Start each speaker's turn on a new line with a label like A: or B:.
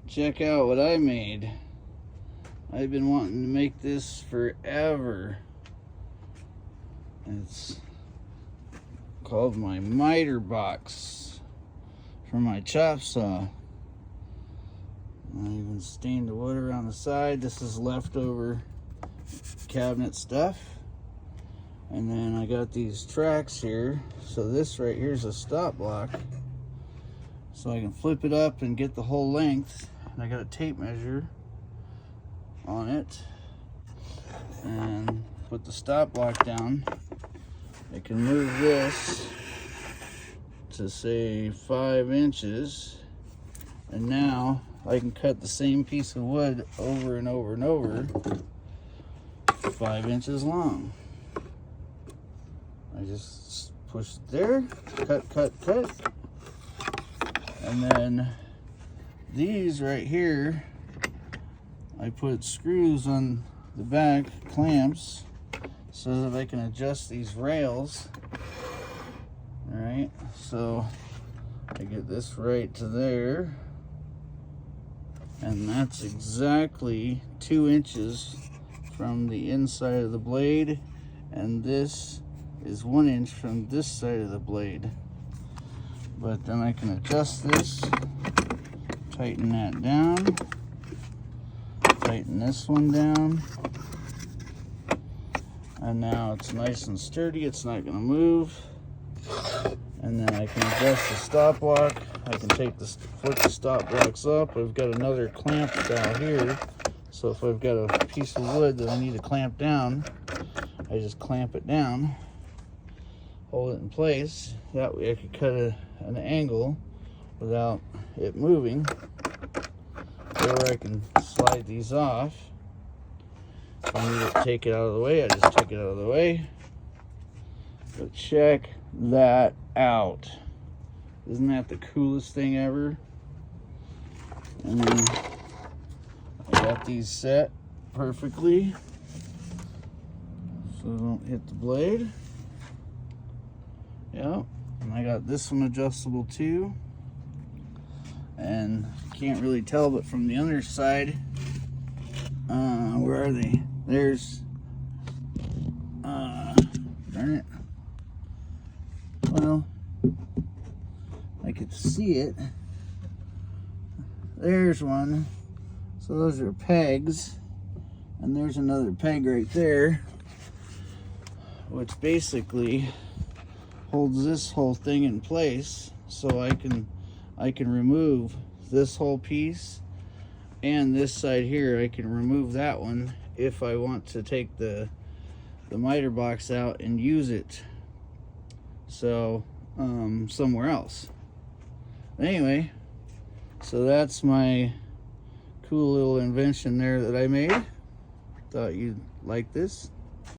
A: check out what I made. I've been wanting to make this forever. It's called my miter box for my chop saw. I even stained the wood around the side. This is leftover cabinet stuff. And then I got these tracks here. So this right here is a stop block. So I can flip it up and get the whole length. And I got a tape measure on it. And put the stop block down. I can move this to say 5 inches. And now I can cut the same piece of wood over and over and over, 5 inches long. I just push it there, cut, cut, cut. And then these right here, I put screws on the back, clamps, so that I can adjust these rails. All right, so I get this right to there. And that's exactly 2 inches from the inside of the blade, and this is 1 inch from this side of the blade. But then I can adjust this, tighten that down, tighten this one down, and now it's nice and sturdy. It's not going to move. And then I can adjust the stop block. I can flip the stop blocks up. I've got another clamp down here. So if I've got a piece of wood that I need to clamp down, I just clamp it down, hold it in place. That way I could cut an angle without it moving. Or I can slide these off. If I need to take it out of the way, I just take it out of the way. But check that out. Isn't that the coolest thing ever? And then I got these set perfectly so they don't hit the blade. Yep. And I got this one adjustable too. And can't really tell, but from the underside, where are they? There's darn it. Well, I could see it. There's one. So those are pegs. And there's another peg right there, which basically holds this whole thing in place. So I can remove this whole piece, and this side here I can remove that one if I want to take the miter box out and use it somewhere else. Anyway, so that's my cool little invention there that I made. Thought you'd like this.